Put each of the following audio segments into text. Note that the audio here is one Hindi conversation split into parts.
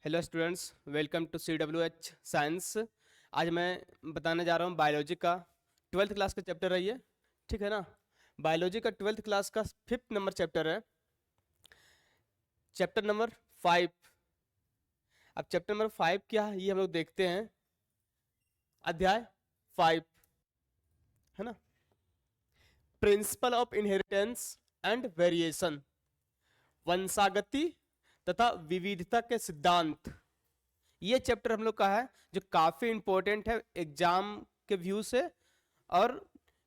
Hello students, welcome to CWH science. आज मैं बताने जा रहा हूँ बायोलॉजी का 12th क्लास का चैप्टर है ये। ठीक है ना। बायोलॉजी का 12th क्लास का 5th नंबर चैप्टर है, चैप्टर नंबर 5। अब चैप्टर नंबर 5 क्या है ये हम लोग देखते हैं। अध्याय 5 है ना, principle of inheritance and variation, वंशागति तथा विविधता के सिद्धांत। ये चैप्टर हम लोग का है जो काफी इंपॉर्टेंट है एग्जाम के व्यू से, और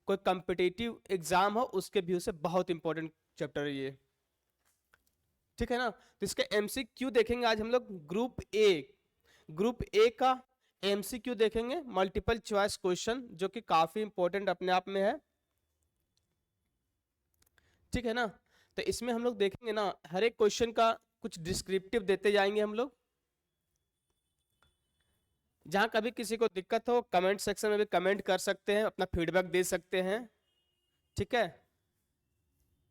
कोई कॉम्पिटिटिव एग्जाम हो उसके व्यू से बहुत इंपॉर्टेंट चैप्टर है ये। ठीक है ना। तो इसके MCQ देखेंगे आज हम लोग। ग्रुप ए का MCQ देखेंगे, मल्टीपल चॉइस क्वेश्चन, जो कि काफी इंपॉर्टेंट अपने आप में है। ठीक है ना। तो इसमें हम लोग देखेंगे ना, हर एक क्वेश्चन का कुछ डिस्क्रिप्टिव देते जाएंगे हम लोग। जहां कभी किसी को दिक्कत हो कमेंट सेक्शन में भी कमेंट कर सकते हैं, अपना फीडबैक दे सकते हैं। ठीक है।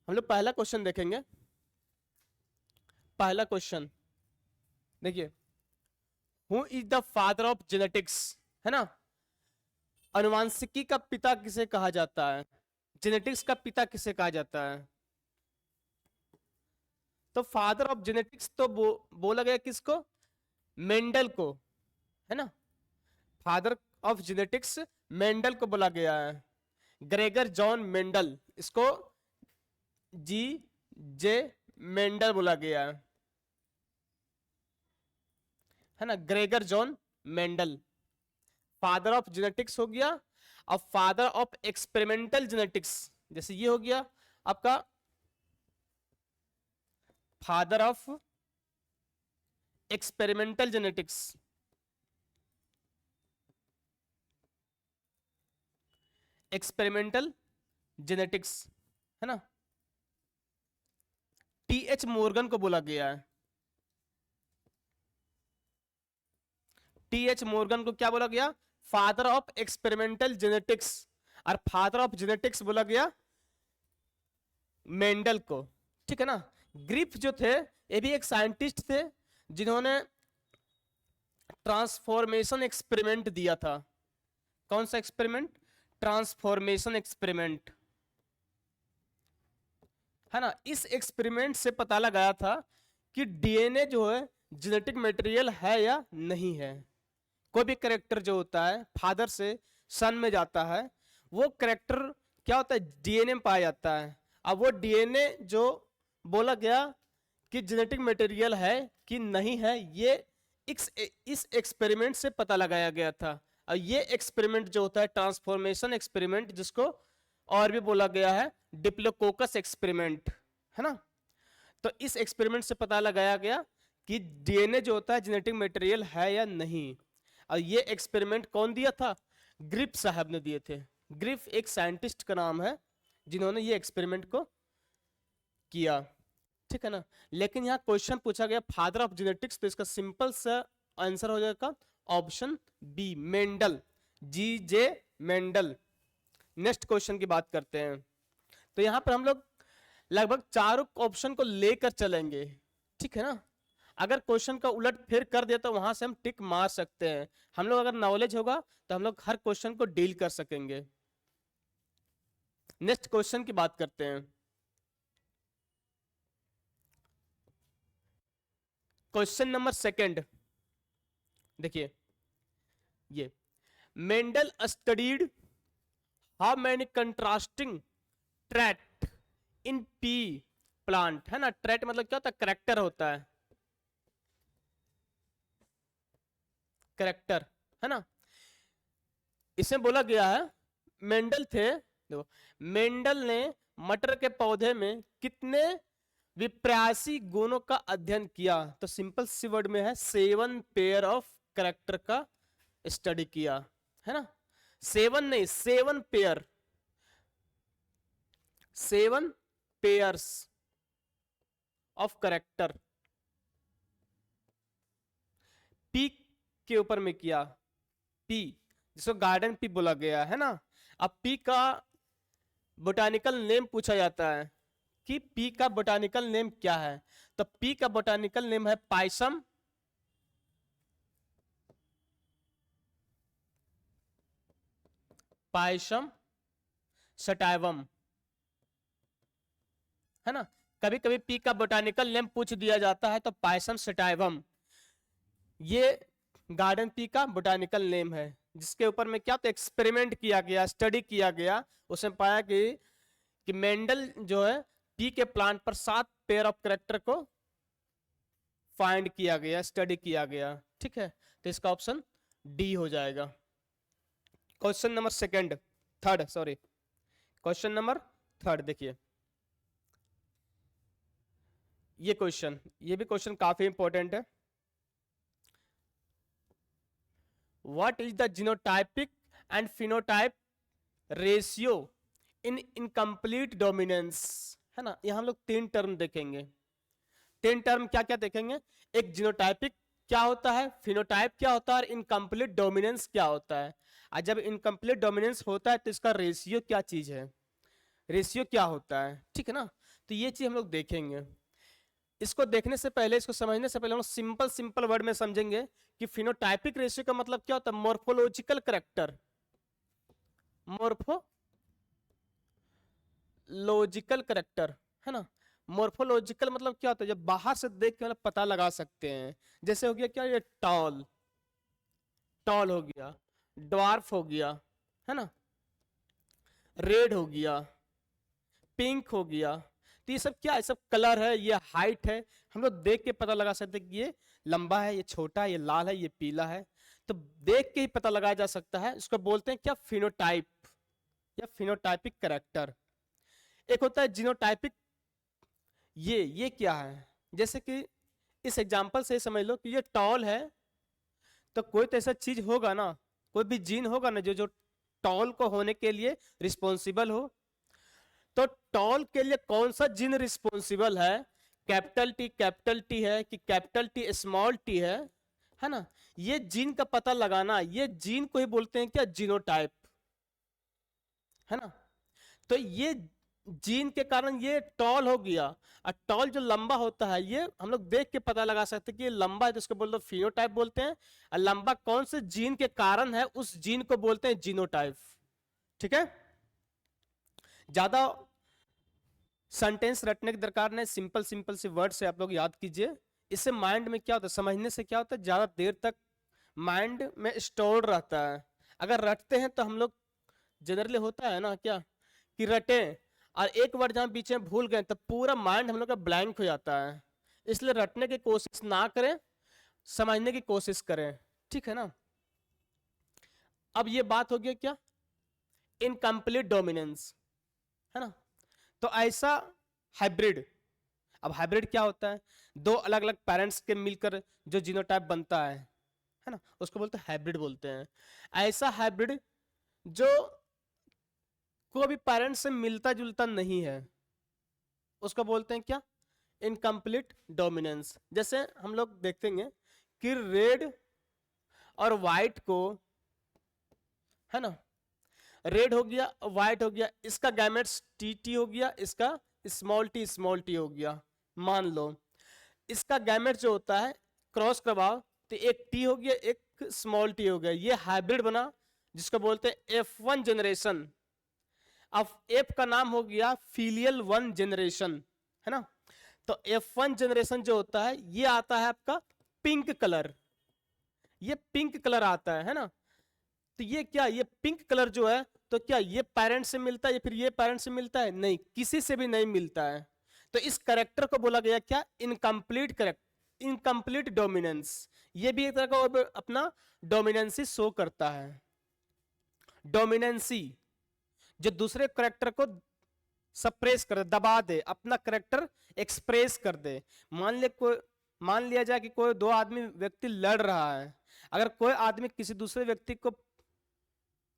हम लोग पहला क्वेश्चन देखेंगे। पहला क्वेश्चन देखिए, who is the father of genetics, है ना। अनुवांशिकी का पिता किसे कहा जाता है, जेनेटिक्स का पिता किसे कहा जाता है। तो फादर ऑफ जेनेटिक्स तो बोला गया किसको, मेंडल को, है ना। फादर ऑफ जेनेटिक्स मेंडल को बोला गया है, ग्रेगर जॉन मेंडल। इसको जी जे मेंडल बोला गया है ना, Gregor John Mendel. Father of genetics हो गया। अब फादर ऑफ एक्सपेरिमेंटल जेनेटिक्स, जैसे ये हो गया आपका father of experimental genetics. Experimental genetics है ना, TH मॉर्गन को बोला गया है। TH मॉर्गन को क्या बोला गया, फादर ऑफ एक्सपेरिमेंटल जेनेटिक्स। और फादर ऑफ जेनेटिक्स बोला गया मेंडल को। ठीक है ना। ग्रिफ जो थे ये भी एक साइंटिस्ट थे जिन्होंने ट्रांसफॉर्मेशन एक्सपेरिमेंट दिया था। कौन सा एक्सपेरिमेंट, ट्रांसफॉर्मेशन एक्सपेरिमेंट, है ना। इस एक्सपेरिमेंट से पता लगाया था कि DNA जो है जेनेटिक मटेरियल है या नहीं है। कोई भी करेक्टर जो होता है फादर से सन में जाता है, वो करेक्टर क्या होता है, DNA में पाया जाता है। अब वो DNA जो बोला गया कि जेनेटिक मटेरियल है कि नहीं है, ये इस एक्सपेरिमेंट से पता लगाया गया था। और ये एक्सपेरिमेंट जो होता है ट्रांसफॉर्मेशन एक्सपेरिमेंट, जिसको और भी बोला गया है डिप्लोकोकस एक्सपेरिमेंट, है ना। तो इस एक्सपेरिमेंट से पता लगाया गया कि DNA जो होता है जेनेटिक मटेरियल है या नहीं। और ये एक्सपेरिमेंट कौन दिया था, ग्रिफ साहब ने दिए थे। ग्रिफ एक साइंटिस्ट का नाम है जिन्होंने ये एक्सपेरिमेंट को किया। ठीक है ना। लेकिन यहाँ क्वेश्चन पूछा गया फादर ऑफ जेनेटिक्स, तो इसका सिंपल सा आंसर हो जाएगा option B, Mendel, G.J. Mendel. Next question की बात करते हैं। तो यहां पर हम लोग लगभग चारों ऑप्शन को लेकर चलेंगे। ठीक है ना। अगर क्वेश्चन का उलट फिर कर दिया तो वहां से हम टिक मार सकते हैं। हम लोग अगर नॉलेज होगा तो हम लोग हर क्वेश्चन को डील कर सकेंगे। नेक्स्ट क्वेश्चन की बात करते हैं। क्वेश्चन नंबर सेकंड देखिए, ये Mendel studied how many contrasting trait in pea plant, है ना। ट्रैट मतलब क्या होता है, करेक्टर होता है, करेक्टर, है ना। इसमें बोला गया है मेंडल थे, देखो मेंडल ने मटर के पौधे में कितने विप्रासी गुणों का अध्ययन किया। तो सिंपल सी वर्ड में है 7 पेयर ऑफ करेक्टर का स्टडी किया, है ना। 7 नहीं, 7 pair, 7 pairs of character P के ऊपर में किया। पी जिसको गार्डन पी बोला गया है ना। अब पी का बोटानिकल नेम पूछा जाता है कि पी का बोटानिकल नेम क्या है। तो पी का बोटानिकल नेम है पाइसम पायसम सटाइवम, है ना। कभी कभी पी का बोटानिकल नेम पूछ दिया जाता है तो पायसम सटाइवम ये गार्डन पी का बोटानिकल नेम है, जिसके ऊपर में क्या तो एक्सपेरिमेंट किया गया, स्टडी किया गया। उसमें पाया कि मेंडल जो है पी के प्लांट पर 7 पेयर ऑफ कैरेक्टर को फाइंड किया गया, स्टडी किया गया। ठीक है, तो इसका ऑप्शन डी हो जाएगा। Question number question number third देखिए, ये भी क्वेश्चन काफी इंपॉर्टेंट है। What is the genotypic and phenotype ratio in incomplete dominance, है ना। यहाँ हम लोग 3 टर्म देखेंगे। 3 टर्म क्या क्या देखेंगे, एक जीनोटाइपिक क्या होता है, फिनोटाइप क्या होता है और इनकम्प्लीट डोमिनेंस क्या होता है। और जब इनकम्प्लीट डोमिनेंस होता है तो इसका रेशियो क्या चीज है, रेशियो क्या होता है, ठीक है ना। तो ये चीज हम लोग देखेंगे। इसको देखने से पहले, इसको समझने से पहले हम सिंपल वर्ड में समझेंगे कि फिनोटाइपिक रेशियो का मतलब क्या होता है, मोर्फोलॉजिकल करेक्टर, मोर्फोलॉजिकल करेक्टर, है ना। मोर्फोलॉजिकल मतलब क्या होता है, जब बाहर से देख के मतलब पता लगा सकते हैं। जैसे हो गया क्या, ये टॉल हो गया, ड्वार्फ हो गया, है ना, रेड हो गया, पिंक हो गया। तो ये सब क्या है, सब कलर है, ये हाइट है। हम लोग देख के पता लगा सकते हैं कि ये लंबा है, ये छोटा है, ये लाल है, ये पीला है। तो देख के ही पता लगाया जा सकता है। इसको बोलते हैं क्या, फिनोटाइप या फिनोटाइपिक कैरेक्टर। एक होता है जीनोटाइपिक, ये क्या है, जैसे कि इस एग्जांपल से समझ लो कि ये टॉल है, तो कोई तो ऐसा चीज होगा ना, कोई भी जीन होगा ना जो टॉल को होने के लिए रिस्पॉन्सिबल हो। तो टॉल के लिए कौन सा जीन रिस्पॉन्सिबल है, कैपिटल टी है कि कैपिटल टी स्मॉल टी है ना। ये जीन का पता लगाना, ये जीन को ही बोलते हैं क्या, जीनोटाइप, है ना। तो ये जीन के कारण ये टॉल हो गया। और टॉल जो लंबा होता है, ये हम लोग देख के पता लगा सकते हैं कि ये लंबा है, तो इसको बोलते हैं फिनोटाइप बोलते हैं। और लंबा कौन से जीन के कारण है, उस जीन को बोलते हैं जीनोटाइप। ठीक है, ज्यादा सेंटेंस रटने की दरकार नहीं, सिंपल से वर्ड से आप लोग याद कीजिए। इससे माइंड में क्या होता है, समझने से क्या होता है, ज्यादा देर तक माइंड में स्टोर रहता है। अगर रटते हैं तो हम लोग जनरली होता है ना क्या, कि रटे और एक वर्ड जहां बीच में भूल गए तो पूरा माइंड हम लोग का ब्लैंक हो जाता है। इसलिए रटने की कोशिश ना करें, समझने की कोशिश करें, ठीक है ना। अब ये बात हो गया क्या, इनकम्प्लीट डोमिनेंस, है ना। तो ऐसा हाइब्रिड, अब हाइब्रिड क्या होता है, 2 अलग अलग पेरेंट्स के मिलकर जो जीनोटाइप बनता है ना, उसको बोलते हैं हाइब्रिड बोलते हैं। ऐसा हाइब्रिड जो कोई भी पेरेंट्स से मिलता जुलता नहीं है, उसको बोलते हैं क्या, इनकम्प्लीट डोमिनेंस। जैसे हम लोग देखेंगे कि रेड और व्हाइट को, है ना, रेड हो गया, व्हाइट हो गया, इसका गैमेट्स टी हो गया, इसका स्मॉल टी हो गया। मान लो इसका गैमेट जो होता है क्रॉस करवाओ, तो एक टी हो गया, एक स्मॉल टी हो गया, ये हाइब्रिड बना, जिसको बोलते हैं F1 जनरेशन। अब F का नाम हो गया फीलियल 1 जनरेशन, है ना। तो F1 जनरेशन जो होता है, ये आता है आपका पिंक कलर, ये पिंक कलर आता है ना। तो ये क्या, ये पिंक कलर जो है, तो क्या ये पेरेंट से मिलता है या फिर ये पेरेंट से मिलता है, नहीं, किसी से भी नहीं मिलता है। तो इस करेक्टर को बोला गया क्या, इनकम्प्लीट करेक्ट, इनकम्प्लीट डोमिनेंस। ये भी एक तरह का अपना डोमिनेंसी शो करता है। डोमिनेंसी जो दूसरे करेक्टर को सप्रेस कर दे, दबा दे, अपना करेक्टर एक्सप्रेस कर दे। मान लिया जाए कि कोई 2 आदमी व्यक्ति लड़ रहा है, अगर कोई आदमी किसी दूसरे व्यक्ति को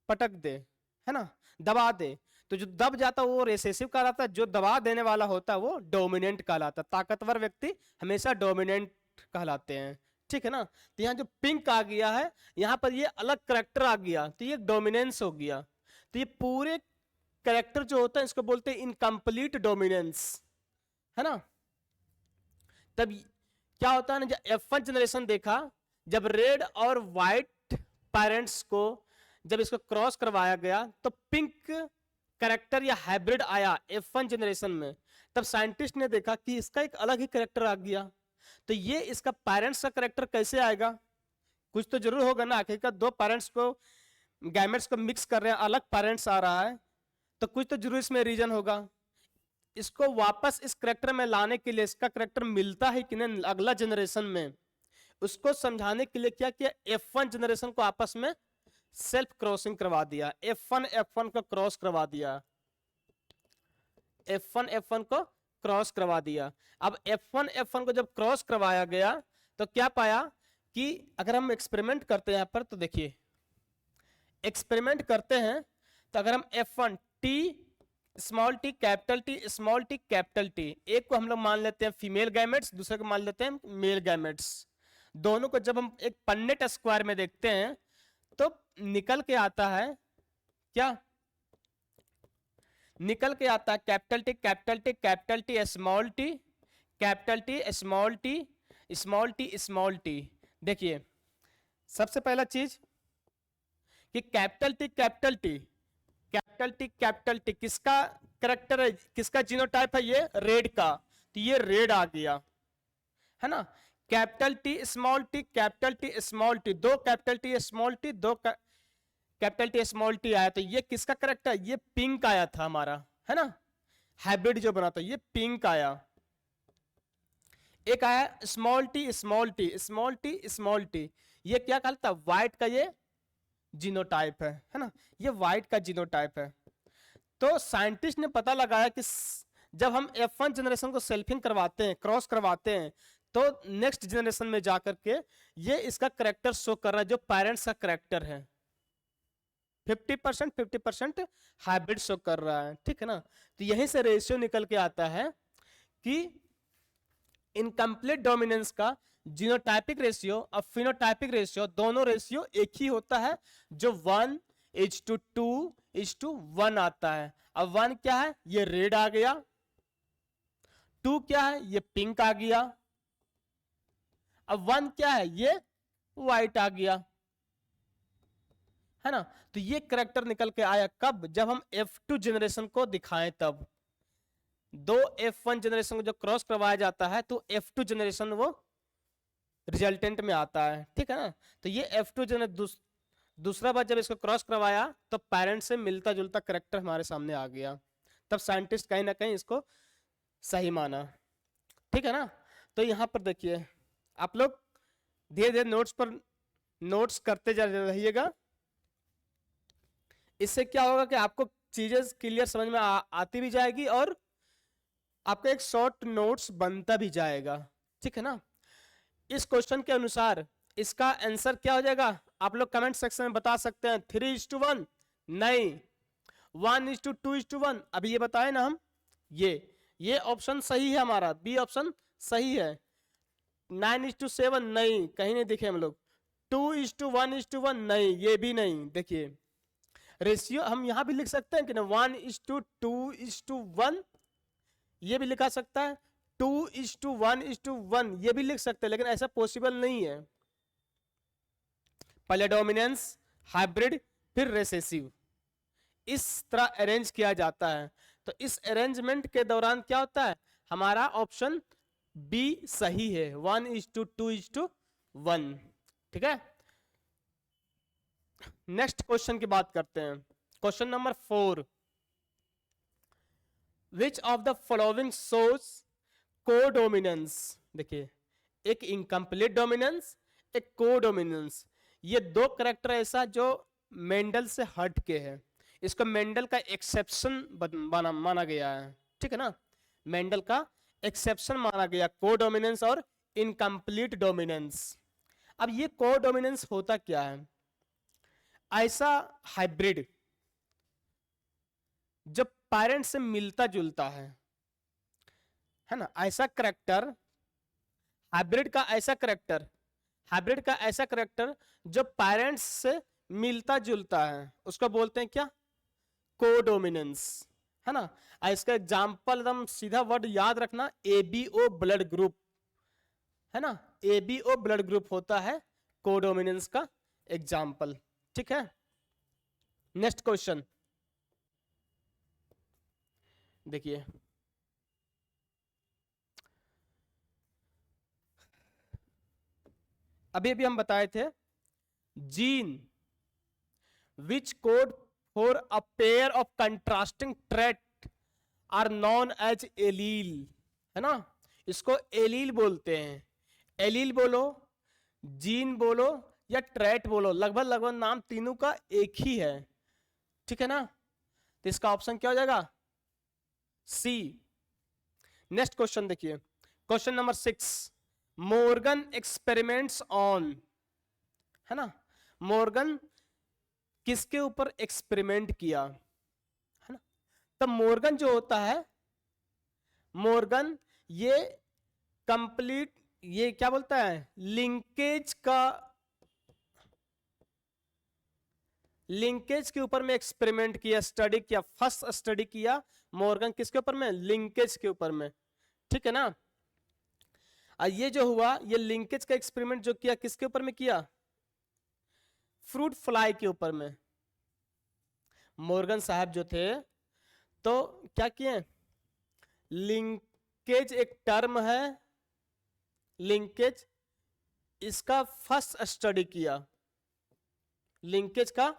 पटक दे, है ना, दबा दे, तो जो दब जाता है वो रिसेसिव कहलाता है, जो दबा देने वाला होता है वो डोमिनेंट कहलाता है। ताकतवर व्यक्ति हमेशा डोमिनेंट कहलाते हैं, ठीक है ना। तो यहाँ जो पिंक आ गया है, यहाँ पर ये अलग करेक्टर आ गया, तो ये डोमिनेंस हो गया। तो ये पूरे करेक्टर जो होता है इसको बोलते हैं इनकम्प्लीट डोमिनेंस, है ना। तब क्या होता है ना, जब F1 जनरेशन देखा, जब रेड और व्हाइट पेरेंट्स को जब इसको क्रॉस करवाया गया तो पिंक कैरेक्टर या हाइब्रिड आया F1 जनरेशन में, तब साइंटिस्ट ने देखा कि इसका एक अलग ही कैरेक्टर आ गया। तो ये इसका पेरेंट्स का कैरेक्टर कैसे आएगा, कुछ तो जरूर होगा ना, आखिरकार दो पेरेंट्स को गैमेट्स को मिक्स कर रहे हैं, अलग पेरेंट्स आ रहा है, तो कुछ तो जरूर इसमें रीजन होगा। इसको वापस इस कैरेक्टर में लाने के लिए, इसका कैरेक्टर मिलता है कि नहीं अगला जनरेशन में, उसको समझाने के लिए क्या किया, F1 जनरेशन को आपस में सेल्फ क्रॉसिंग करवा दिया, F1 F1 को क्रॉस करवा दिया, F1 F1 को क्रॉस करवा दिया। अब F1 F1 को जब क्रॉस करवाया गया तो क्या पाया कि अगर हम एक्सपेरिमेंट करते हैं यहाँ पर, तो देखिए एक्सपेरिमेंट करते हैं, तो अगर हम F1 T small T capital T small T capital T, एक को हम लोग मान लेते हैं फीमेल गैमेट्स, दूसरे को मान लेते हैं मेल गैमेट्स, दोनों को जब हम एक पन्नेट स्क्वायर में देखते हैं तो निकल के आता है क्या, निकल के आता है capital T capital T capital T small T capital T small T small T small T. देखिए सबसे पहला चीज कि capital T capital T capital T capital T किसका करेक्टर है, किसका जीनोटाइप है, ये रेड का, तो ये रेड आ गया है ना। Capital T small T capital T small T, दो कैपिटल टी स्मॉल टी, दो कैपिटल टी स्मॉल टी आया, तो ये किसका करेक्टर, ये पिंक आया था हमारा, है ना, हाइब्रिड जो बना था ये पिंक आया। एक आया small T small T small T small T, ये क्या कहता है, व्हाइट का ये जीनोटाइप है ना, ये व्हाइट का जीनोटाइप है। तो साइंटिस्ट ने पता लगाया कि जब हम F1 जनरेशन को सेल्फिंग करवाते हैं, क्रॉस करवाते हैं, तो नेक्स्ट जनरेशन में जाकर के ये इसका करेक्टर शो कर रहा है जो पेरेंट्स का करेक्टर है, 50% हाइब्रिड शो कर रहा है, ठीक है ना। तो यहीं से रेशियो निकल के आता है कि इनकम्प्लीट डोमिनेंस का जीनोटाइपिक रेशियो और फिनोटाइपिक रेशियो दोनों रेशियो एक ही होता है, जो 1:2:1 आता है। अब 1 क्या है, ये रेड आ गया, 2 क्या है, ये पिंक आ गया, अब 1 क्या है, ये व्हाइट आ गया, है ना। तो ये करेक्टर निकल के आया कब, जब हम F2 जनरेशन को दिखाएं, तब दो F1 जनरेशन को जो क्रॉस करवाया जाता है तो F2 जनरेशन वो रिजल्टेंट में आता है, ठीक है ना। तो ये F2 जनरेशन दूसरा बार जब इसको क्रॉस करवाया तो पेरेंट से मिलता जुलता करेक्टर हमारे सामने आ गया, तब साइंटिस्ट कहीं ना कहीं इसको सही माना, ठीक है ना। तो यहाँ पर देखिए आप लोग धीरे धीरे नोट्स पर नोट्स करते जा रहिएगा, इससे क्या होगा कि आपको चीजें क्लियर समझ में आती भी जाएगी और आपका एक शॉर्ट नोट्स बनता भी जाएगा, ठीक है ना। इस क्वेश्चन के अनुसार इसका आंसर क्या हो जाएगा, आप लोग कमेंट सेक्शन में बता सकते हैं, 3:1 नहीं, 1:2:1, अभी ये बताए ना हम, ये ऑप्शन सही है हमारा, बी ऑप्शन सही है। 9:7 नहीं, कहीं नहीं दिखे हम लोग, 2:1:1 नहीं, ये भी नहीं। देखिए रेशियो हम यहां भी लिख सकते हैं कि ना, 1:2:1 ये भी लिखा सकता है, 2:1:1 ये भी लिख सकते हैं, लेकिन ऐसा पॉसिबल नहीं है। पहले डोमिनेंस, हाइब्रिड, फिर रेसेसिव, इस तरह अरेंज किया जाता है। तो इस अरेंजमेंट के दौरान क्या होता है, हमारा ऑप्शन बी सही है, 1:2:1, ठीक है। नेक्स्ट क्वेश्चन की बात करते हैं, question number 4, which of the following shows codominance. देखिए एक इनकम्प्लीट डोमिनेंस, एक कोडोमिनेंस, ये दो करेक्टर ऐसा जो मेंडल से हट के है, इसको मेंडल का एक्सेप्शन माना गया है, ठीक है ना, मेंडल का एक्सेप्शन माना गया, कोडोमिनेंस और इनकम्प्लीट डोमिनेंस। अब ये कोडोमिनेंस होता क्या है, ऐसा हाइब्रिड जो पेरेंट से मिलता जुलता है ना, ऐसा करेक्टर, हाइब्रिड का ऐसा करेक्टर, हाइब्रिड का ऐसा करेक्टर जो पेरेंट्स से मिलता जुलता है, उसको बोलते हैं क्या, कोडोमिनेंस, है ना। इसका एग्जांपल एकदम सीधा वर्ड याद रखना, ABO ब्लड ग्रुप, है ना, ABO ब्लड ग्रुप होता है कोडोमिनेंस का एग्जांपल, ठीक है। नेक्स्ट क्वेश्चन देखिए, अभी अभी हम बताए थे gene which code for a pair of contrasting trait are known as allele, है ना, इसको एलील बोलते हैं। एलील बोलो, जीन बोलो या ट्रेट बोलो, लगभग लगभग नाम तीनों का एक ही है, ठीक है ना। तो इसका ऑप्शन क्या हो जाएगा? सी। नेक्स्ट क्वेश्चन देखिए, question number 6, Morgan experiments on, है ना, मॉर्गन किसके ऊपर एक्सपेरिमेंट किया, है ना। तब मॉर्गन जो होता है, मॉर्गन ये कंप्लीट, ये क्या बोलता है, लिंकेज के ऊपर में एक्सपेरिमेंट किया, स्टडी किया, फर्स्ट स्टडी किया मॉर्गन किसके ऊपर में, लिंकेज के ऊपर में, ठीक है ना। ये जो हुआ, ये लिंकेज का एक्सपेरिमेंट जो किया किसके ऊपर में किया, फ्रूट फ्लाई के ऊपर में। मॉर्गन साहब जो थे तो क्या किए, लिंकेज एक टर्म है, लिंकेज, इसका फर्स्ट स्टडी किया, लिंकेज का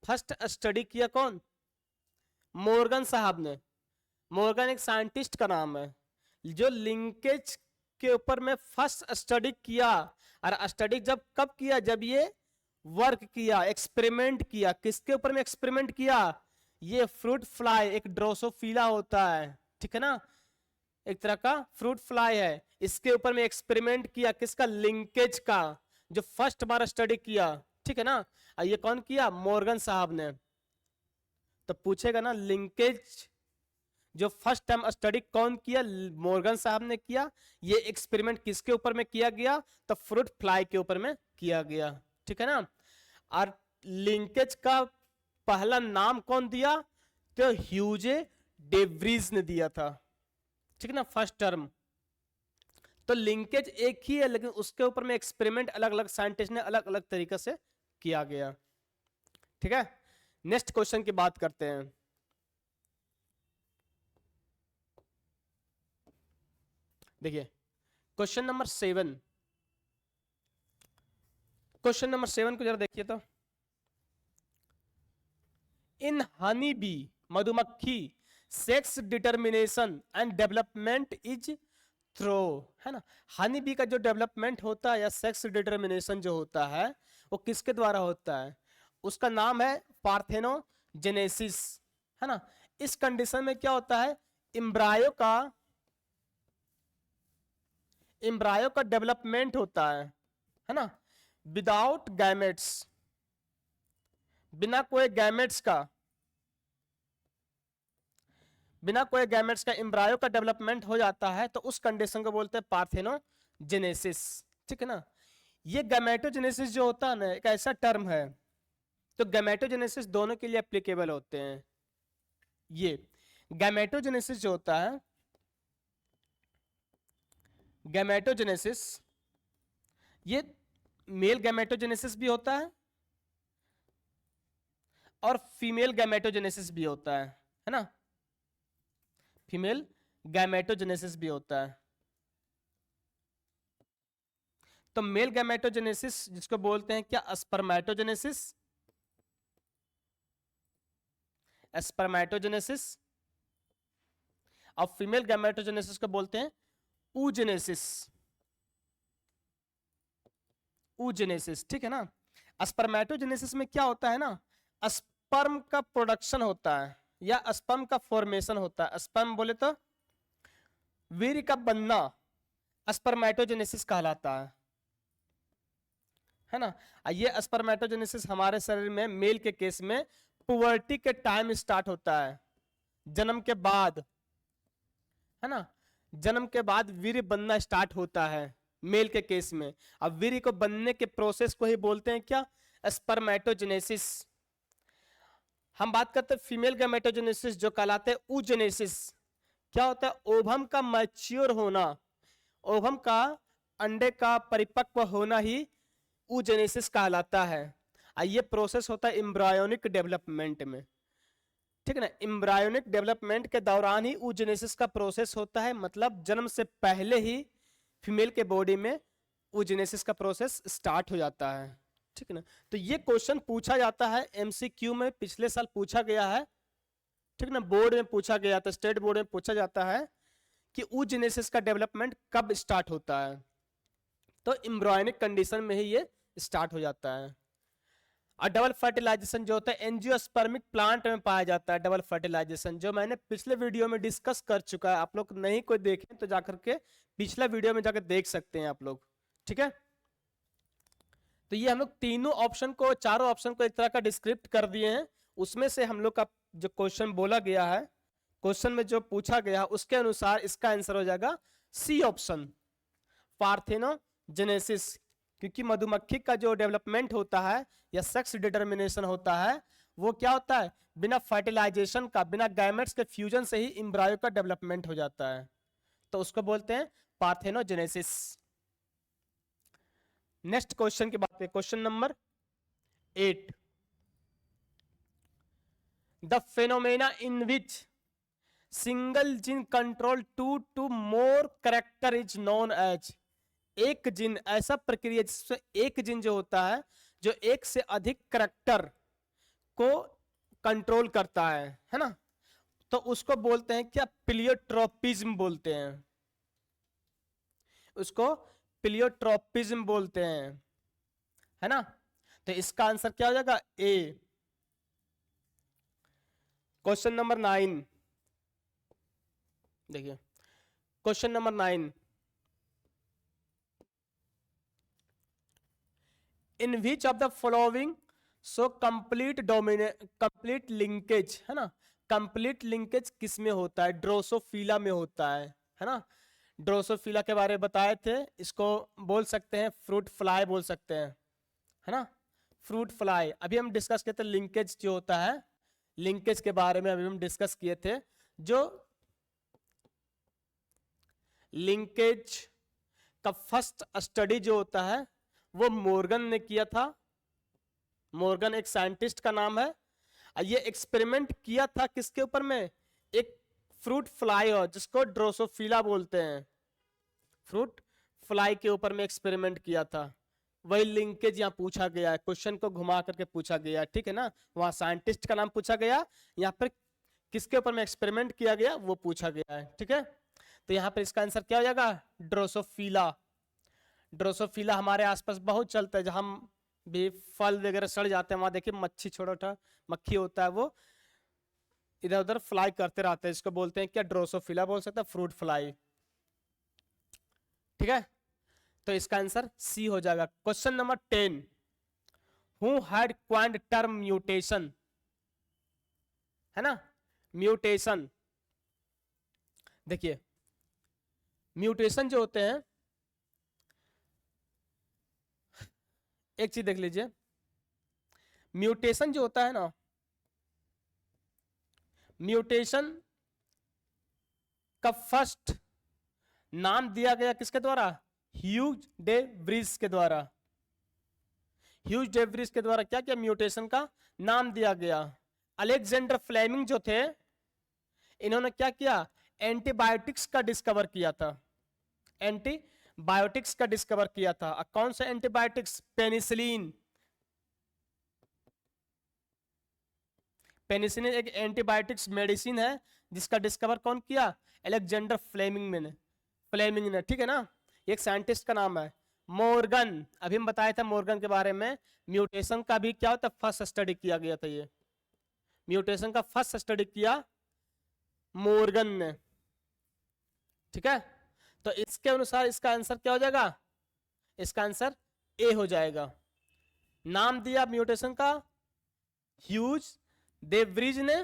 फर्स्ट स्टडी किया कौन, मॉर्गन साहब ने। मॉर्गन एक साइंटिस्ट का नाम है जो लिंकेज के ऊपर में फर्स्ट स्टडी किया। और स्टडी जब कब किया, जब ये वर्क किया, एक्सपेरिमेंट किया, किसके ऊपर में एक्सपेरिमेंट किया, ये फ्रूट फ्लाई एक ड्रोसोफिला होता है, ठीक है ना, एक तरह का फ्रूट फ्लाई है, इसके ऊपर में एक्सपेरिमेंट किया, किसका, लिंकेज का, जो फर्स्ट बार स्टडी किया, ठीक है ना। ये कौन किया, मॉर्गन साहब ने। तो पूछेगा ना, लिंकेज जो फर्स्ट टाइम स्टडी कौन किया, मॉर्गन साहब ने किया, ये एक्सपेरिमेंट किसके ऊपर में किया गया, तो फ्रूट फ्लाई के ऊपर में किया गया, ठीक है ना। और लिंकेज का पहला नाम कौन दिया, तो ह्यूजे डेवरीज ने दिया था, ठीक है ना, फर्स्ट टर्म। तो लिंकेज एक ही है, लेकिन उसके ऊपर में एक्सपेरिमेंट अलग अलग साइंटिस्ट ने अलग अलग तरीके से किया गया, ठीक है। नेक्स्ट क्वेश्चन की बात करते हैं। देखिए क्वेश्चन नंबर 7, क्वेश्चन नंबर 7 को जरा देखिए तो, इन हनी बी, मधुमक्खी, sex determination and development is throw, है ना। हनी बी का जो डेवलपमेंट होता है या सेक्स डिटर्मिनेशन जो होता है वो किसके द्वारा होता है, उसका नाम है पार्थेनोजेनेसिस, है ना। इस कंडीशन में क्या होता है, इम्ब्रायो का डेवलपमेंट होता है ना, विदाउट गैमेट्स, बिना कोई गैमेट्स का इम्ब्रायो का डेवलपमेंट हो जाता है, तो उस कंडीशन को बोलते हैं पार्थेनोजेनेसिस, ठीक है ना। ये गैमेटोजेनेसिस जो होता है ना, एक ऐसा टर्म है, तो गैमेटोजेनेसिस दोनों के लिए एप्लीकेबल होते हैं। ये गैमेटोजेनेसिस जो होता है, गैमेटोजेनेसिस, ये मेल गैमेटोजेनेसिस भी होता है और फीमेल गैमेटोजेनेसिस भी होता है ना, फीमेल गैमेटोजेनेसिस भी होता है। तो मेल गैमेटोजेनेसिस जिसको बोलते हैं क्या, स्पर्मेटोजेनेसिस, स्पर्मेटोजेनेसिस, और फीमेल गैमेटोजेनेसिस को बोलते हैं ऊजेनेसिस, ऊजेनेसिस, ठीक है ना। स्पर्मेटोजेनेसिस में क्या होता है ना, स्पर्म का प्रोडक्शन होता है या स्पर्म का फॉर्मेशन होता है। स्पर्म बोले तो वीर्य का बनना स्पर्मेटोजेनेसिस कहलाता है ना। ये स्पर्मेटोजेनेसिस हमारे शरीर में मेल के केस में पुबर्टी के टाइम स्टार्ट होता है, जन्म के बाद, है ना, जन्म के बाद वीर्य बनना स्टार्ट होता है मेल के केस में। अब वीर्य को बनने के प्रोसेस को ही बोलते हैं क्या, स्पर्मेटोजेनेसिस। हम बात करते हैं फीमेल गैमेटोजेनेसिस जो कहलाते हैं ऊजेनेसिस। क्या होता है, ओवम का मैच्योर होना, ओवम का अंडे का परिपक्व होना ही ऊजेनेसिस कहलाता है। ये प्रोसेस होता है एम्ब्रायोनिक डेवलपमेंट में, ठीक है ना। एम्ब्रायोनिक डेवलपमेंट के दौरान ही oogenesis का प्रोसेस होता है, मतलब जन्म से पहले ही फीमेल के बॉडी में oogenesis का प्रोसेस स्टार्ट हो जाता है, ठीक है ना। तो ये क्वेश्चन पूछा जाता है एमसीक्यू में, पिछले साल पूछा गया है, ठीक ना, बोर्ड में पूछा गया था, स्टेट बोर्ड में पूछा जाता है कि oogenesis का डेवलपमेंट कब स्टार्ट होता है। तो एम्ब्रायोनिक कंडीशन में ही ये स्टार्ट हो जाता है। और डबल फर्टिलाइजेशन जो होता है एंजियोस्पर्मिक प्लांट में पाया जाता है। डबल फर्टिलाइजेशन जो मैंने पिछले वीडियो में डिस्कस कर चुका है, आप लोग नहीं कोई देखें तो जाकर के पिछला वीडियो में जाकर देख सकते हैं आप लोग, ठीक है। तो ये हम लोग तीनों ऑप्शन को, चारों ऑप्शन को एक तरह का डिस्क्रिप्ट कर दिए हैं। उसमें से हम लोग का जो क्वेश्चन बोला गया है, क्वेश्चन में जो पूछा गया है उसके अनुसार इसका आंसर हो जाएगा सी ऑप्शन, पार्थेनोजेनेसिस। क्योंकि मधुमक्खी का जो डेवलपमेंट होता है या सेक्स डिटर्मिनेशन होता है वो क्या होता है, बिना फर्टिलाइजेशन का, बिना गैमेट्स के फ्यूजन से ही एम्ब्रायो का डेवलपमेंट हो जाता है, तो उसको बोलते हैं पार्थेनोजेनेसिस। नेक्स्ट क्वेश्चन की बात करें, question number 8, the phenomena in which single gene control two more character is known as. एक जीन, ऐसा प्रक्रिया जिसमें एक जीन जो होता है जो एक से अधिक कैरेक्टर को कंट्रोल करता है ना, तो उसको बोलते हैं क्या, प्लियोट्रोपिज्म बोलते हैं, उसको प्लियोट्रोपिज्म बोलते हैं, है ना। तो इसका आंसर क्या हो जाएगा, ए। क्वेश्चन नंबर 9 देखिए, question number 9, in which of the following so complete complete linkage, है ना। कंप्लीट लिंकेज किस में होता है, ड्रोसोफिला में होता है ना। ड्रोसोफिला के बारे में बताए थे, इसको बोल सकते हैं फ्रूट फ्लाई बोल सकते हैं, है ना, फ्रूट फ्लाई। अभी हम डिस्कस किए थे लिंकेज जो होता है, लिंकेज के बारे में अभी हम डिस्कस किए थे। जो लिंकेज का फर्स्ट स्टडी जो होता है वो मॉर्गन ने किया था। मॉर्गन एक साइंटिस्ट का नाम है। ये एक्सपेरिमेंट किया था किसके ऊपर में, एक फ्रूट फ्लाई और जिसको ड्रोसोफिला बोलते हैं, फ्रूट फ्लाई के ऊपर में एक्सपेरिमेंट किया था। वही लिंकेज यहाँ पूछा गया है, क्वेश्चन को घुमा करके पूछा गया, ठीक है ना। वहां साइंटिस्ट का नाम पूछा गया, यहाँ पर किसके ऊपर में एक्सपेरिमेंट किया गया वो पूछा गया है, ठीक है। तो यहाँ पर इसका आंसर क्या हो जाएगा, ड्रोसोफिला। ड्रोसोफिला हमारे आसपास बहुत चलता है, जहां भी फल वगैरह सड़ जाते हैं वहां देखिए मच्छी, छोटा छोटा मक्खी होता है, वो इधर उधर फ्लाई करते रहते हैं, इसको बोलते हैं क्या, ड्रोसोफिला बोल सकते हैं, फ्रूट फ्लाई, ठीक है। तो इसका आंसर सी हो जाएगा। Question number 10, who had coined term mutation, है ना, म्यूटेशन। देखिए म्यूटेशन जो होते हैं, एक चीज देख लीजिए, म्यूटेशन जो होता है ना, म्यूटेशन का फर्स्ट नाम दिया गया किसके द्वारा, ह्यूज डे व्रीज के द्वारा। ह्यूज डे व्रीज के द्वारा क्या किया, म्यूटेशन का नाम दिया गया। अलेक्जेंडर फ्लेमिंग जो थे, इन्होंने क्या किया, एंटीबायोटिक्स का डिस्कवर किया था, एंटीबायोटिक्स का डिस्कवर किया था। कौन सा एंटीबायोटिक्स, पेनिसिलिन। पेनिसिलिन एक एंटीबायोटिक्स मेडिसिन है जिसका डिस्कवर कौन किया, अलेक्जेंडर फ्लेमिंग ने, ठीक है ना। एक साइंटिस्ट का नाम है मॉर्गन। अभी हम बताया था मॉर्गन के बारे में। म्यूटेशन का भी क्या होता है, फर्स्ट स्टडी किया गया था, ये म्यूटेशन का फर्स्ट स्टडी किया मॉर्गन ने, ठीक है। तो इसके अनुसार इसका आंसर क्या हो जाएगा, इसका आंसर ए हो जाएगा। नाम दिया म्यूटेशन का ह्यूज डे व्रीज ने,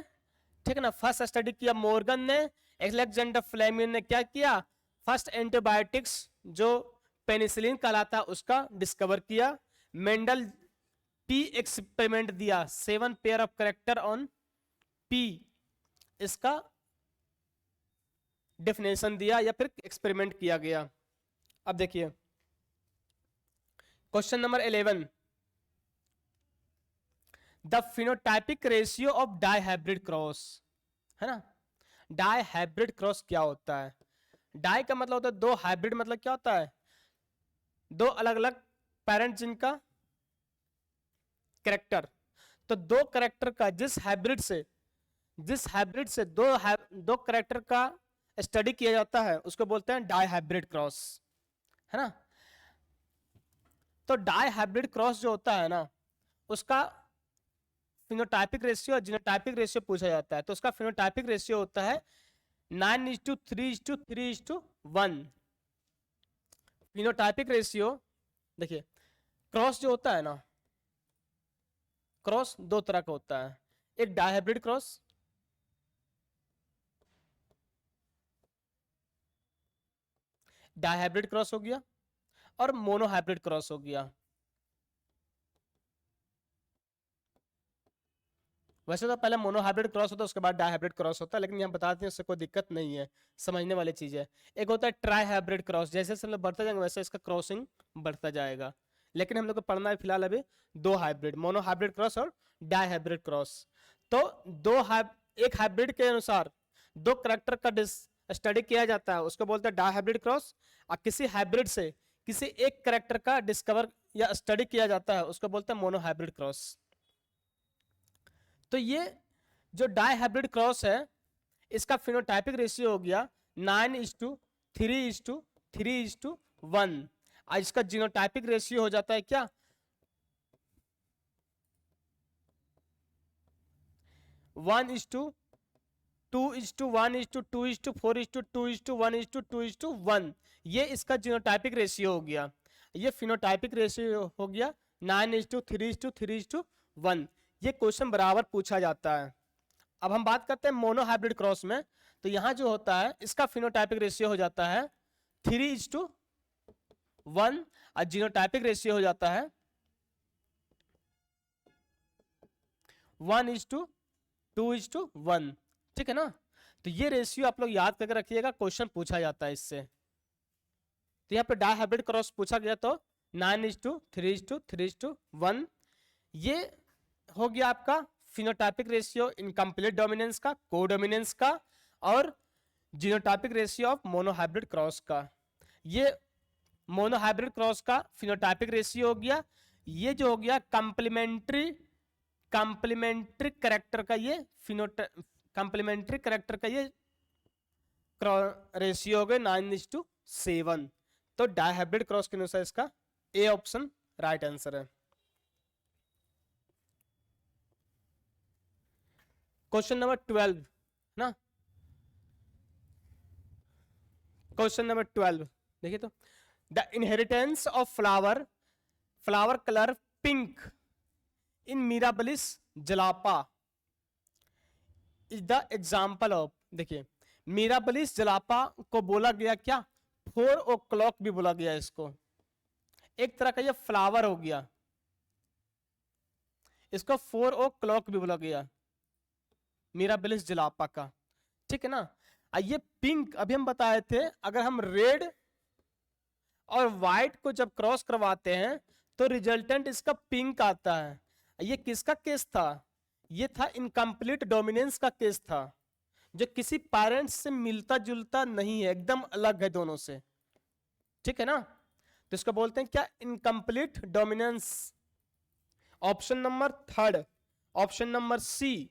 ठीक है ना। फर्स्ट स्टडी किया मॉर्गन ने। अलेक्जेंडर फ्लेमिंग ने क्या किया, फर्स्ट एंटीबायोटिक्स जो पेनिसिलिन कहलाता है उसका डिस्कवर किया। मेंडल पी एक्सपेरिमेंट दिया, 7 pair of character on pea, इसका डेफिनेशन दिया या फिर एक्सपेरिमेंट किया गया। अब देखिए question number 11, the phenotypic ratio of dihybrid cross, है ना। डाई हाइब्रिड क्रॉस क्या होता है? डाई का मतलब होता है दो, हाइब्रिड मतलब क्या होता है? दो अलग अलग पेरेंट जिनका कैरेक्टर। तो दो कैरेक्टर का जिस हाइब्रिड से दो कैरेक्टर का स्टडी किया जाता है उसको बोलते हैं डाई हाइब्रिड क्रॉस, है ना। तो डाई हाइब्रिड क्रॉस जो होता है ना, उसका फिनोटाइपिक रेशियो और जीनोटाइपिक रेशियो पूछा जाता है। तो उसका फिनोटाइपिक रेशियो होता है 9:3:3:1। फिनोटाइपिक रेशियो देखिए, क्रॉस जो होता है ना, क्रॉस दो तरह का होता है, एक डायहाइब्रिड क्रॉस, डायहाइब्रिड क्रॉस हो गया, और मोनोहाइब्रिड क्रॉस हो गया। वैसे तो पहले मोनोहाइब्रिड क्रॉस होता है, उसके बाद डायहाइब्रिड क्रॉस होता है, लेकिन यहाँ बताते हैं उससे कोई दिक्कत नहीं है, समझने वाली चीज है। एक होता है ट्राई हाइब्रिड क्रॉस, जैसे जैसे हम लोग बढ़ते जाएंगे वैसे इसका क्रॉसिंग बढ़ता जाएगा, लेकिन हम लोग को पढ़ना है फिलहाल अभी दो हाइब्रिड, मोनोहाइब्रिड क्रॉस और डायहाइब्रिड क्रॉस। तो एक हाइब्रिड के अनुसार दो करेक्टर का स्टडी किया जाता है, उसको बोलते हैं डायहाइब्रिड क्रॉस। और किसी हाइब्रिड से किसी एक करेक्टर का डिस्कवर या स्टडी किया जाता है उसको बोलते हैं मोनोहाइब्रिड क्रॉस। तो ये जो डाई हाइब्रिड क्रॉस है, इसका फिनोटाइपिक रेशियो हो गया 9:3:3:1। और इसका जीनोटाइपिक रेशियो हो जाता है क्या? 1:2:1:2:4:2:1:2:1। ये इसका जीनोटाइपिक रेशियो हो गया। ये फिनोटाइपिक रेशियो हो गया 9:3:3:1। ये क्वेश्चन बराबर पूछा जाता है। अब हम बात करते हैं मोनोहाइब्रिड क्रॉस में। तो यहां जो होता है इसका फिनोटाइपिक रेशियो हो जाता है 3:1 और जीनोटाइपिक रेशियो हो जाता है 1:2:1। ठीक है ना। तो ये रेशियो आप लोग याद करके रखिएगा, क्वेश्चन पूछा जाता है इससे। तो यहाँ पे डायहाइब्रिड क्रॉस पूछा गया तो 9:3:3:1। ये हो गया आपका फिनोटाइपिक रेशियो इनकम्प्लीट डोमिनेंस का, कोडोमिनेंस का, और genotypic ratio of monohybrid cross का। ये मोनोहाइब्रिड क्रॉस का फिनोटाइपिक रेशियो हो गया। ये जो हो गया कंप्लीमेंट्री करेक्टर का, ये कंप्लीमेंट्री करेक्टर का ये रेशियो हो गया 9:7। तो डायहाइब्रिड क्रॉस के अनुसार इसका ए ऑप्शन राइट आंसर है। क्वेश्चन नंबर 12 ना, क्वेश्चन नंबर 12 देखिए। तो the inheritance of flower colour pink in Mirabilis jalapa is the example of. देखिए, मिराबलिस जलापा को बोला गया क्या? 4 o'clock भी बोला गया इसको। एक तरह का ये फ्लावर हो गया, इसको 4 o'clock भी बोला गया मिराबलिस जलापा का। ठीक है ना। ये पिंक अभी हम बताए थे, अगर हम रेड और व्हाइट को जब क्रॉस करवाते हैं तो रिजल्टेंट इसका पिंक आता है। ये किसका केस था? ये था इनकम्प्लीट डोमिनेंस का केस था, जो किसी पेरेंट्स से मिलता जुलता नहीं है, एकदम अलग है दोनों से। ठीक है ना। तो इसको बोलते हैं क्या? Incomplete dominance. Option number 3, option number C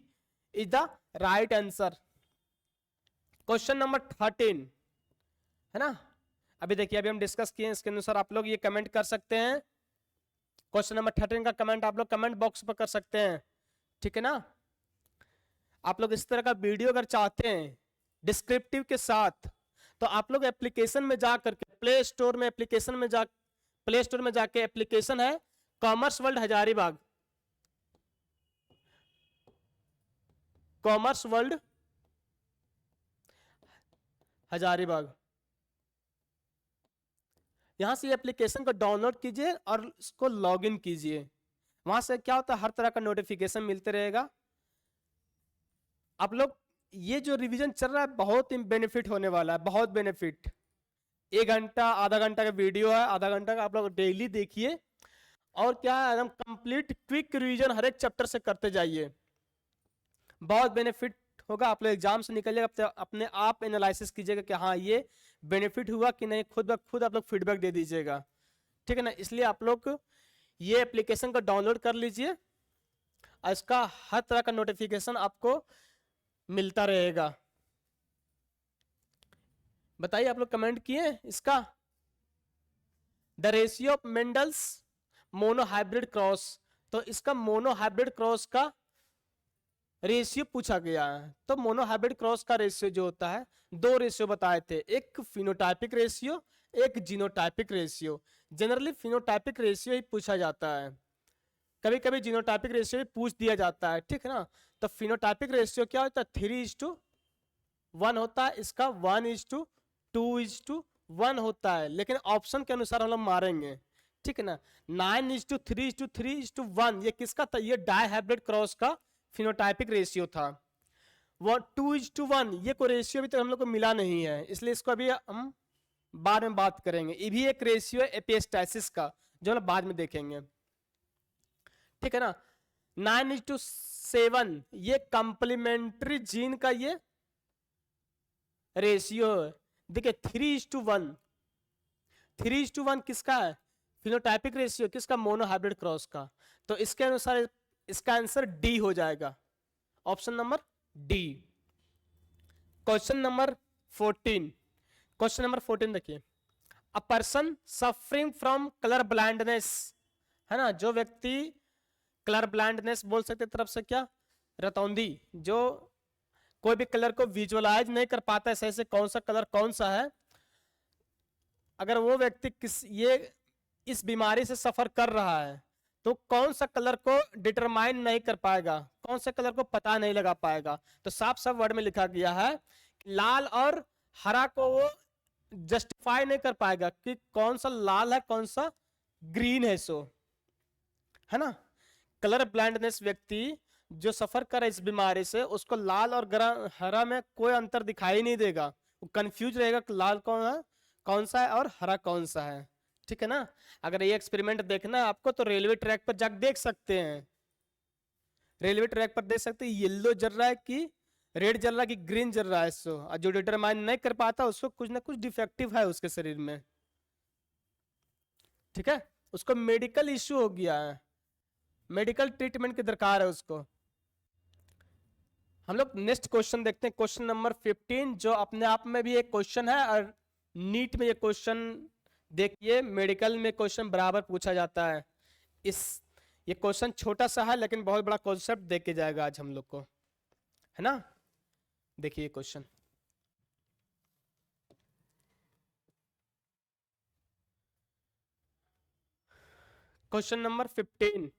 is the right answer. Question number 13 है ना। अभी देखिए, अभी हम डिस्कस किए, इसके अनुसार आप लोग ये कमेंट कर सकते हैं। क्वेश्चन नंबर 13 का कमेंट आप लोग कमेंट बॉक्स पर कर सकते हैं। ठीक है ना। आप लोग इस तरह का वीडियो अगर चाहते हैं डिस्क्रिप्टिव के साथ, तो आप लोग एप्लीकेशन में जा करके प्ले स्टोर में जाके एप्लीकेशन है commerce world Hazaribagh, commerce world Hazaribagh, यहां से एप्लीकेशन को डाउनलोड कीजिए और इसको लॉगिन कीजिए। वहां से क्या होता है, हर तरह का नोटिफिकेशन मिलते रहेगा। आप लोग ये जो रिवीजन चल रहा है बहुत ही बेनिफिट होने वाला है, बहुत बेनिफिट। 1 घंटा आधा घंटा का वीडियो है, आधा घंटा का आप लोग डेली देखिए और क्या है, एकदम कंप्लीट क्विक रिवीजन हर एक चैप्टर से करते जाइए, बहुत बेनिफिट होगा। आप लोग एग्जाम से निकलिएगा अपने आप एनालिसिस कीजिएगा कि हाँ ये बेनिफिट हुआ कि नहीं, खुद ब खुद आप लोग फीडबैक दे दीजिएगा, ठीक है ना। इसलिए आप लोग ये एप्लीकेशन को डाउनलोड कर लीजिए, इसका हर तरह का नोटिफिकेशन आपको मिलता रहेगा। बताइए आप लोग कमेंट किए इसका। The ratio of Mendel's monohybrid cross, तो इसका मोनोहाइब्रिड क्रॉस का रेशियो पूछा गया है। तो मोनोहाइब्रिड क्रॉस का रेशियो जो होता है, दो रेशियो बताए थे, एक फिनोटाइपिक रेशियो, एक genotypic ratio. Generally phenotypic ratio ही पूछा जाता है, कभी कभी जीनोटाइपिक रेशियो भी पूछ दिया जाता है, ठीक है ना। तो फिनोटाइपिक रेशियो क्या होता है, 3:1 होता है, इसका 1:2:1 होता है, लेकिन ऑप्शन के अनुसार हम लोग मारेंगे, ठीक है ना। 9:3:3:1 ये किसका था, ये डायहाइब्रिड क्रॉस का फिनोटाइपिक रेशियो था। वो 2:1 ये कोई रेशियो अभी तक हम लोग को मिला नहीं है, इसलिए इसको अभी हम बाद में बात करेंगे। ये भी एक रेशियो है एपिस्टासिस का, जो हम बाद में देखेंगे, ठीक है ना। 9:7 ये कंप्लीमेंट्री जीन का ये रेशियो है। देखिए 3:1 किसका है, फिनोटाइपिक रेशियो किसका, मोनोहाइब्रिड क्रॉस का। तो इसके अनुसार इसका आंसर डी हो जाएगा, option number D. Question number 14 देखिए, a person suffering from colour blindness, है ना, जो व्यक्ति कलर ब्लाइंडनेस बोल सकते तरफ से क्या, रतौंधी, जो कोई भी कलर को विजुअलाइज नहीं कर पाता है सही से कौन सा कलर कौन सा है, अगर वो व्यक्ति इस बीमारी से सफर कर रहा है तो कौन सा कलर को डिटरमाइन नहीं कर पाएगा, कौन सा कलर को पता नहीं लगा पाएगा। तो साफ साफ वर्ड में लिखा गया है लाल और हरा को वो जस्टिफाई नहीं कर पाएगा कि कौन सा लाल है कौन सा ग्रीन है, सो है ना। कलर ब्लाइंडनेस व्यक्ति जो सफर करे इस बीमारी से, उसको लाल और हरा में कोई अंतर दिखाई नहीं देगा, वो कंफ्यूज रहेगा कि लाल कौन सा है और हरा कौन सा है, ठीक है ना। अगर ये एक्सपेरिमेंट देखना है आपको तो रेलवे ट्रैक पर जाकर देख सकते हैं, रेलवे ट्रैक पर देख सकते हैं येलो जल रहा है कि रेड जल रहा है कि ग्रीन जल रहा है, सो जो डिटरमाइन नहीं कर पाता उसको कुछ ना कुछ डिफेक्टिव है उसके शरीर में, ठीक है, उसको मेडिकल इश्यू हो गया है, मेडिकल ट्रीटमेंट की दरकार है उसको। हम लोग नेक्स्ट क्वेश्चन देखते हैं, क्वेश्चन नंबर 15, जो अपने आप में भी एक क्वेश्चन है और नीट में ये क्वेश्चन देखिए, मेडिकल में क्वेश्चन बराबर पूछा जाता है। ये क्वेश्चन छोटा सा है लेकिन बहुत बड़ा कॉन्सेप्ट दे के जाएगा आज हम लोग को, है ना। देखिए question, question number 15,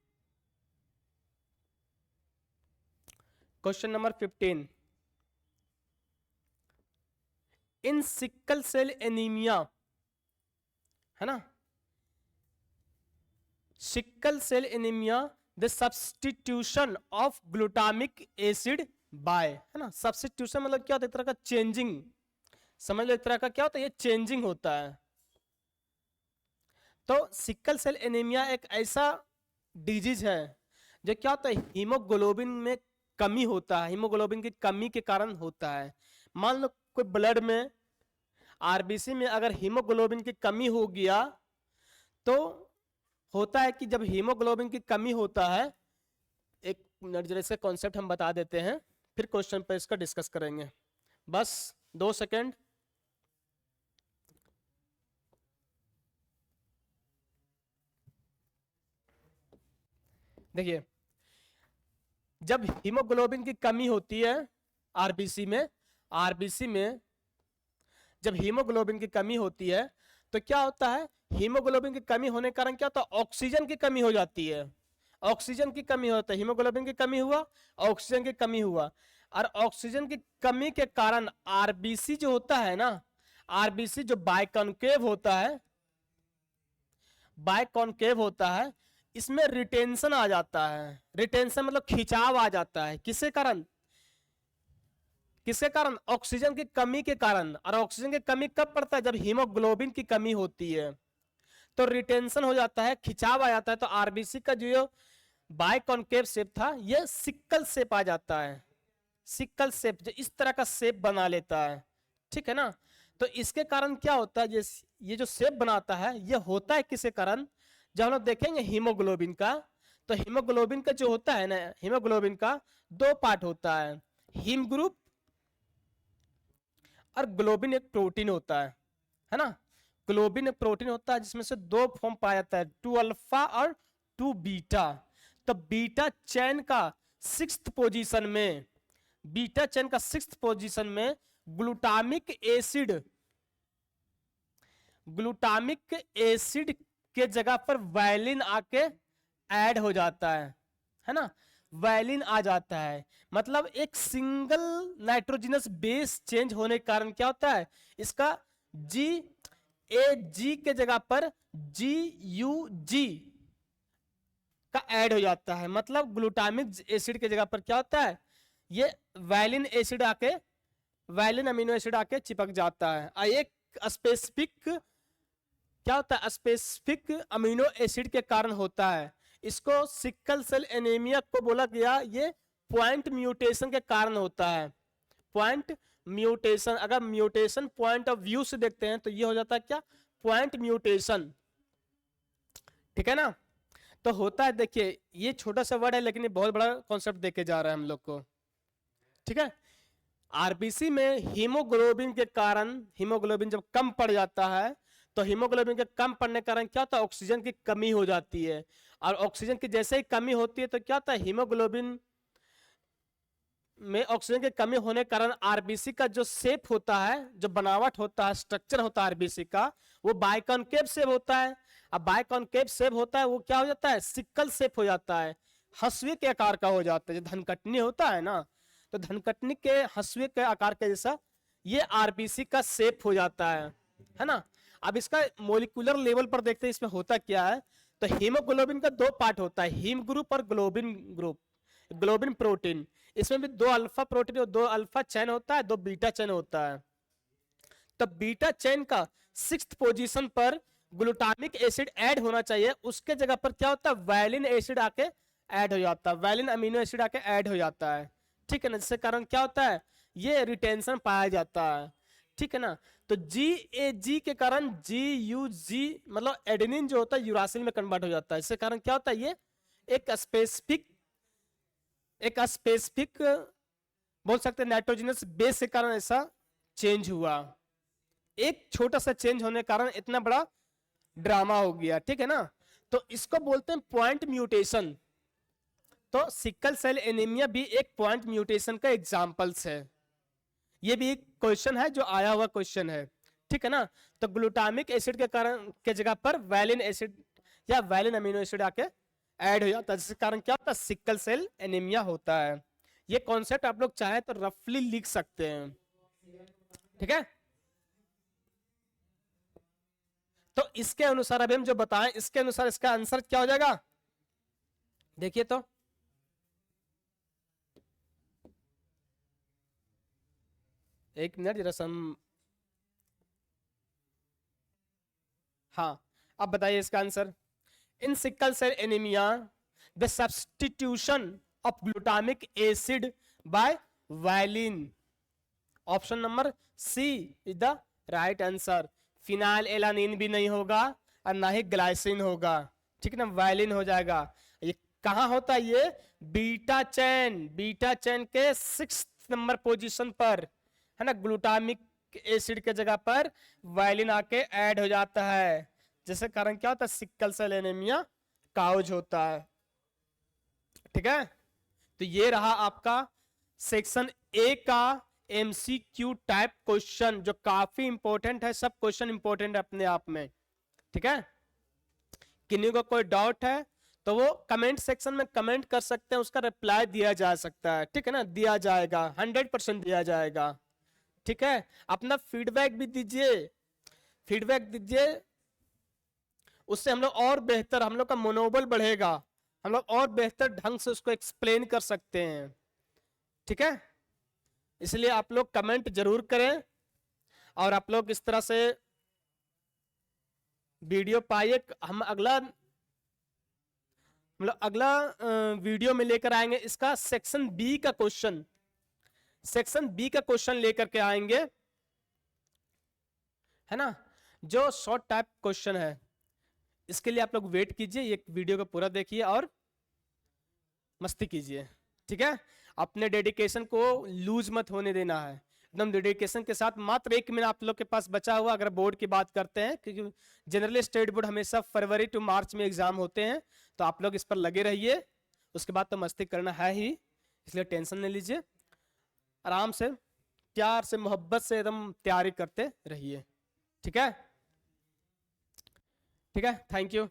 question number 15, in sickle cell anaemia, है ना, sickle cell anaemia the substitution of glutamic acid by, है ना, सब्सटीट्यूशन मतलब क्या होता है, एक तरह का चेंजिंग, समझ लो एक तरह का क्या होता है, ये चेंजिंग होता है। तो सिकल सेल एनीमिया एक ऐसा डिजीज है जो क्या होता है, हीमोग्लोबिन में कमी होता है, हीमोग्लोबिन की कमी के कारण होता है। मान लो कोई ब्लड में आरबीसी में अगर हीमोग्लोबिन की कमी हो गया तो होता है कि जब हीमोग्लोबिन की कमी होता है, एक नजरिए से कॉन्सेप्ट हम बता देते हैं फिर क्वेश्चन पे इसका डिस्कस करेंगे, बस 2 सेकेंड। देखिए जब हीमोग्लोबिन की कमी होती है आरबीसी में जब हीमोग्लोबिन की कमी होती है तो क्या होता है, हीमोग्लोबिन की कमी होने के कारण क्या होता है, ऑक्सीजन की कमी हो जाती है, ऑक्सीजन की कमी होता है, हीमोग्लोबिन की कमी हुआ, ऑक्सीजन की कमी हुआ, और ऑक्सीजन की कमी के कारण आरबीसी जो होता है ना, आरबीसी जो बाइकॉन्केव होता है, इसमें रिटेंशन आ जाता है, रिटेंशन मतलब खिंचाव आ जाता है, किसके कारण, ऑक्सीजन की कमी के कारण। और ऑक्सीजन की कमी कब पड़ता है, जब हीमोग्लोबिन की कमी होती है। तो रिटेंशन हो जाता है, खिंचाव आ जाता है, तो आरबीसी का जो बाइकॉन्केव शेप था ये सिक्कल शेप आ जाता है, सिक्कल शेप जो इस तरह का शेप बना लेता है, ठीक है ना। तो इसके कारण क्या होता है, ये जो शेप बनाता है ये होता है किसके कारण, जब हम लोग देखेंगे हीमोग्लोबिन का, तो हीमोग्लोबिन का जो होता है ना, हीमोग्लोबिन का दो पार्ट होता है, हीम ग्रुप और ग्लोबिन एक प्रोटीन होता है ना। ग्लोबिन एक प्रोटीन होता है जिसमें से दो फॉर्म पाया जाता है, 2 अल्फा और 2 बीटा। तो बीटा चैन का 6th पोजीशन में, बीटा चैन का 6th पोजीशन में ग्लूटामिक एसिड, ग्लूटामिक एसिड के जगह पर वायलिन आके ऐड हो जाता है ना, वायलिन आ जाता है। मतलब एक सिंगल नाइट्रोजनस बेस चेंज होने के कारण क्या होता है, इसका जी ए जी के जगह पर जी यू जी का ऐड हो जाता है। मतलब ग्लूटामिक एसिड के जगह पर क्या होता है, ये वायलिन एसिड आके, वायलिन अमीनो एसिड आके चिपक जाता है। एक स्पेसिफिक क्या होता है, स्पेसिफिक अमीनो एसिड के कारण होता है। इसको सिकल सेल एनीमिया को बोला गया, ये पॉइंट म्यूटेशन के कारण होता है। पॉइंट म्यूटेशन, अगर म्यूटेशन पॉइंट ऑफ व्यू से देखते हैं तो ये हो जाता है क्या, पॉइंट म्यूटेशन, ठीक है ना। तो होता है, देखिए ये छोटा सा वर्ड है लेकिन ये बहुत बड़ा कॉन्सेप्ट देके जा रहा है हम लोग को, ठीक है। आरबीसी में हीमोग्लोबिन के कारण, हीमोग्लोबिन जब कम पड़ जाता है तो हीमोग्लोबिन के कम पड़ने के कारण क्या होता है, ऑक्सीजन की कमी हो जाती है। और ऑक्सीजन की जैसे ही कमी होती है तो क्या होता है, हीमोग्लोबिन में ऑक्सीजन की कमी होने के कारण आरबीसी का जो शेप होता है, जो बनावट होता है, स्ट्रक्चर होता है आरबीसी का, वो बाइकॉन्केव शेप होता है। अब बाइकॉन्केव शेप होता है वो क्या हो जाता है, सिक्कल शेप हो जाता है, हंसुए के आकार का हो जाता है। जो धनकटनी होता है ना, तो धनकटनी के हंसुए के आकार के जैसा ये आरबीसी का शेप हो जाता है ना। अब इसका मोलिकुलर लेवल पर देखते हैं इसमें होता क्या है। तो हीमोग्लोबिन का दो पार्ट होता है, हीम ग्रुप और ग्लोबिन ग्रुप, ग्लोबिन प्रोटीन। इसमें भी 2 अल्फा प्रोटीन और 2 अल्फा चैन होता है, 2 बीटा चैन होता है। तो बीटा चैन का 6th पोजीशन पर ग्लूटामिक एसिड ऐड होना चाहिए, उसके जगह पर क्या होता है, वायलिन एसिड आके ऐड हो जाता है, वायलिन अमीनो एसिड आके ऐड हो जाता है, ठीक है ना। जिसके कारण क्या होता है, ये रिटेंशन पाया जाता है, ठीक है ना। तो जी ए जी के कारण जी यू जी, मतलब एडेनिन जो होता है यूरासिल में कन्वर्ट हो जाता है। इसके कारण क्या होता है, ये एक स्पेसिफिक बोल सकते हैं नाइट्रोजनस बेस के कारण ऐसा चेंज हुआ। एक छोटा सा चेंज होने के कारण इतना बड़ा ड्रामा हो गया, ठीक है ना। तो इसको बोलते हैं पॉइंट म्यूटेशन। तो सिकल सेल एनीमिया भी एक पॉइंट म्यूटेशन का एग्जांपल्स है। ये भी एक क्वेश्चन है जो आया हुआ क्वेश्चन है, ठीक है ना। तो ग्लूटामिक एसिड के कारण के जगह पर वैलिन एसिड या वैलिन अमीनो एसिड आके ऐड हो जाता है, जिसके कारण क्या होता है, सिकल सेल एनीमिया होता है। ये कॉन्सेप्ट आप लोग चाहे तो रफली लिख सकते हैं, ठीक है। तो इसके अनुसार अभी हम जो बताएं, इसके अनुसार इसका आंसर क्या हो जाएगा, देखिए तो एक मिनट जरा सम, हाँ अब बताइए इसका answer. In sickle cell anaemia the substitution of glutamic acid by valine, option number C is the right answer. Phenylalanine भी नहीं होगा और ना ही ग्लाइसिन होगा, ठीक है ना, वायलिन हो जाएगा। ये कहाँ होता है, ये बीटा चैन, बीटा चैन के 6th नंबर पोजीशन पर है ना, ग्लूटामिक एसिड के जगह पर वायलिन आके ऐड हो जाता है, जिसके कारण क्या होता है, सिकल सेल एनीमिया काउज होता है, ठीक है। तो ये रहा आपका सेक्शन ए का एमसीक्यू टाइप क्वेश्चन, जो काफी इंपॉर्टेंट है। सब क्वेश्चन इंपॉर्टेंट है अपने आप में, ठीक है। किन्हीं को कोई डाउट है तो वो कमेंट सेक्शन में कमेंट कर सकते हैं, उसका रिप्लाई दिया जा सकता है, ठीक है ना, दिया जाएगा, 100% दिया जाएगा, ठीक है। अपना फीडबैक भी दीजिए, फीडबैक दीजिए, उससे हम लोग और बेहतर, हम लोग का मनोबल बढ़ेगा, हम लोग और बेहतर ढंग से उसको एक्सप्लेन कर सकते हैं, ठीक है। इसलिए आप लोग कमेंट जरूर करें और आप लोग इस तरह से वीडियो पाइए, हम अगला मतलब अगला वीडियो में लेकर आएंगे इसका सेक्शन बी का क्वेश्चन, सेक्शन बी का क्वेश्चन लेकर के आएंगे, है ना, जो शॉर्ट टाइप क्वेश्चन है। इसके लिए आप लोग वेट कीजिए, ये वीडियो को पूरा देखिए और मस्ती कीजिए, ठीक है। अपने डेडिकेशन को लूज मत होने देना है, एकदम डेडिकेशन के साथ। मात्र 1 मिनट आप लोग के पास बचा हुआ, अगर बोर्ड की बात करते हैं, क्योंकि जनरली स्टेट बोर्ड हमेशा फरवरी टू मार्च में एग्जाम होते हैं, तो आप लोग इस पर लगे रहिए। उसके बाद तो मस्ती करना है ही, इसलिए टेंशन नहीं लीजिए, आराम से प्यार से मोहब्बत से एकदम तैयारी करते रहिए, ठीक है। ठीक है, थैंक यू।